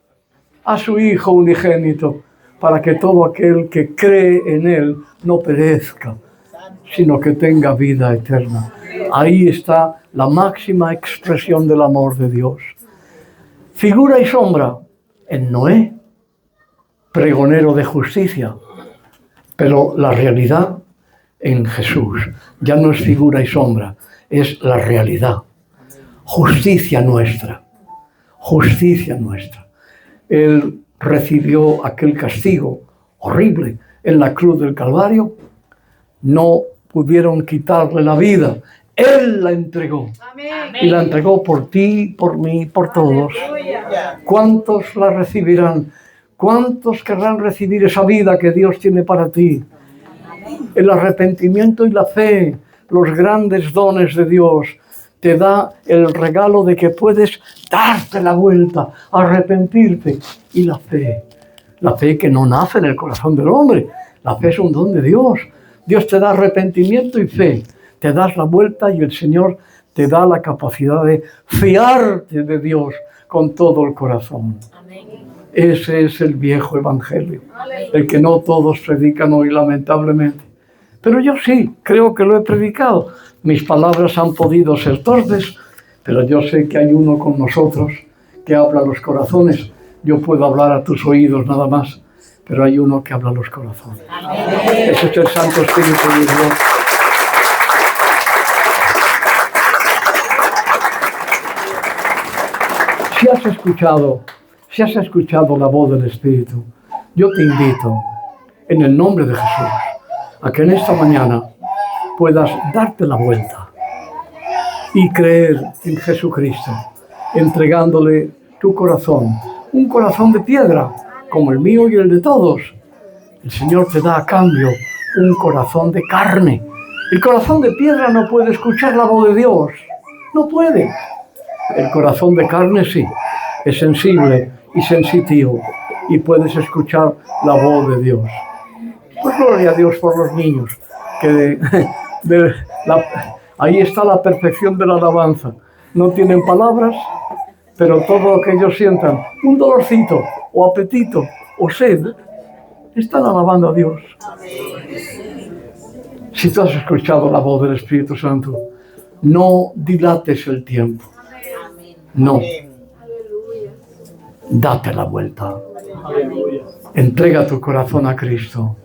a su Hijo unigénito, para que todo aquel que cree en Él no perezca, sino que tenga vida eterna. Ahí está la máxima expresión del amor de Dios. Figura y sombra en Noé, pregonero de justicia, pero la realidad en Jesús ya no es figura y sombra, es la realidad. Justicia nuestra, justicia nuestra. Él recibió aquel castigo horrible en la cruz del Calvario. No pudieron quitarle la vida. Él la entregó. Amén. Y la entregó por ti, por mí, por todos. ¿Cuántos la recibirán? ¿Cuántos querrán recibir esa vida que Dios tiene para ti? El arrepentimiento y la fe, los grandes dones de Dios, te da el regalo de que puedes darte la vuelta, arrepentirte. Y la fe que no nace en el corazón del hombre, la fe es un don de Dios. Dios te da arrepentimiento y fe, te das la vuelta y el Señor te da la capacidad de fiarte de Dios con todo el corazón. Amén. Ese es el viejo evangelio, el que no todos predican hoy, lamentablemente. Pero yo sí, creo que lo he predicado. Mis palabras han podido ser torpes, pero yo sé que hay uno con nosotros que habla a los corazones. Yo puedo hablar a tus oídos nada más, pero hay uno que habla a los corazones. Amén. Ese es el Santo Espíritu de Dios. Si has escuchado la voz del Espíritu, yo te invito, en el nombre de Jesús, a que en esta mañana puedas darte la vuelta y creer en Jesucristo, entregándole tu corazón, un corazón de piedra, como el mío y el de todos. El Señor te da a cambio un corazón de carne. El corazón de piedra no puede escuchar la voz de Dios, no puede. El corazón de carne sí, es sensible y sensitivo y puedes escuchar la voz de Dios. Pues gloria a Dios por los niños, que ahí está la perfección de la alabanza. No tienen palabras, pero todo lo que ellos sientan, un dolorcito, o apetito, o sed, están alabando a Dios. Si tú has escuchado la voz del Espíritu Santo, no dilates el tiempo. No. Date la vuelta. Entrega tu corazón a Cristo.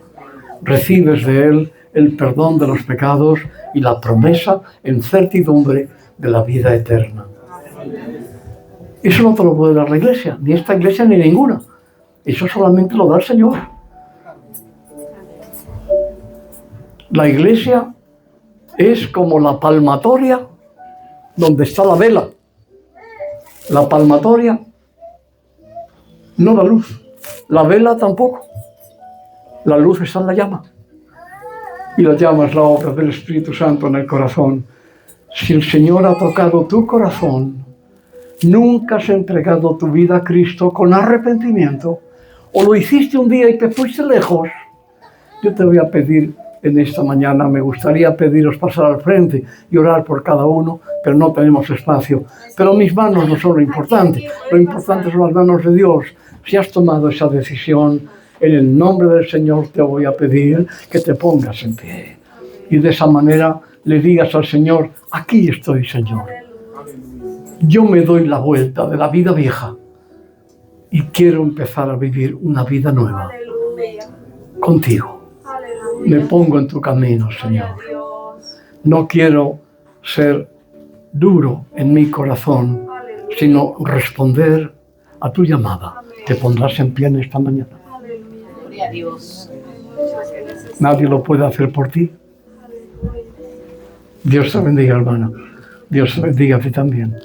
Recibes de Él el perdón de los pecados y la promesa en certidumbre de la vida eterna. Eso no te lo puede dar la Iglesia, ni esta Iglesia ni ninguna. Eso solamente lo da el Señor. La Iglesia es como la palmatoria donde está la vela. La palmatoria, no la luz. La vela tampoco. La luz está en la llama. Y la llama es la obra del Espíritu Santo en el corazón. Si el Señor ha tocado tu corazón, nunca has entregado tu vida a Cristo con arrepentimiento, o lo hiciste un día y te fuiste lejos, yo te voy a pedir en esta mañana, me gustaría pediros pasar al frente y orar por cada uno, pero no tenemos espacio. Pero mis manos no son lo importante son las manos de Dios. Si has tomado esa decisión, en el nombre del Señor te voy a pedir que te pongas en pie. Y de esa manera le digas al Señor, aquí estoy, Señor. Yo me doy la vuelta de la vida vieja y quiero empezar a vivir una vida nueva contigo. Me pongo en tu camino, Señor. No quiero ser duro en mi corazón, sino responder a tu llamada. te pondrás en pie en esta mañana. Gloria a Dios. Nadie lo puede hacer por ti. Dios te bendiga, hermana. Dios te bendiga a ti también.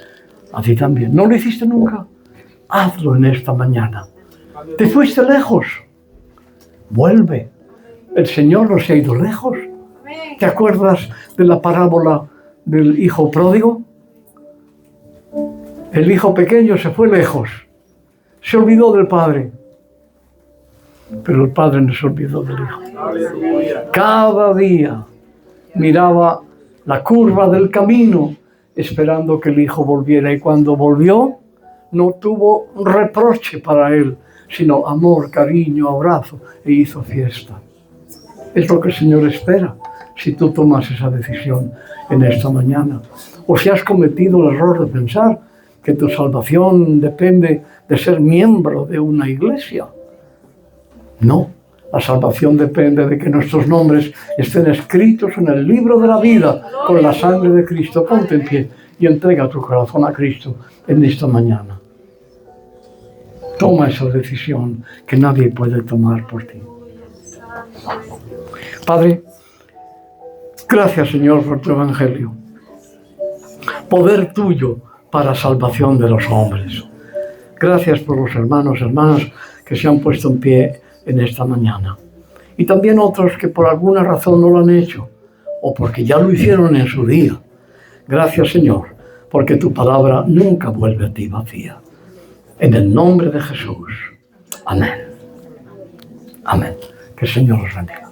A ti también. ¿No lo hiciste nunca? Hazlo en esta mañana. Te fuiste lejos. Vuelve. El Señor no se ha ido lejos. ¿Te acuerdas de la parábola del hijo pródigo? El hijo pequeño se fue lejos. Se olvidó del padre. Pero el padre no se olvidó del hijo. Cada día miraba la curva del camino esperando que el hijo volviera. Y cuando volvió, no tuvo reproche para él, sino amor, cariño, abrazo, e hizo fiesta. Es lo que el Señor espera si tú tomas esa decisión en esta mañana. O si has cometido el error de pensar que tu salvación depende de ser miembro de una iglesia. No, la salvación depende de que nuestros nombres estén escritos en el libro de la vida con la sangre de Cristo. Ponte en pie y entrega tu corazón a Cristo en esta mañana. Toma esa decisión que nadie puede tomar por ti. Padre, gracias, Señor, por tu evangelio. Poder tuyo para salvación de los hombres. Gracias por los hermanos y hermanas que se han puesto en pie en esta mañana. Y también otros que por alguna razón no lo han hecho, o porque ya lo hicieron en su día. Gracias, Señor, porque tu palabra nunca vuelve a ti vacía. En el nombre de Jesús. Amén. Amén. Que el Señor los bendiga.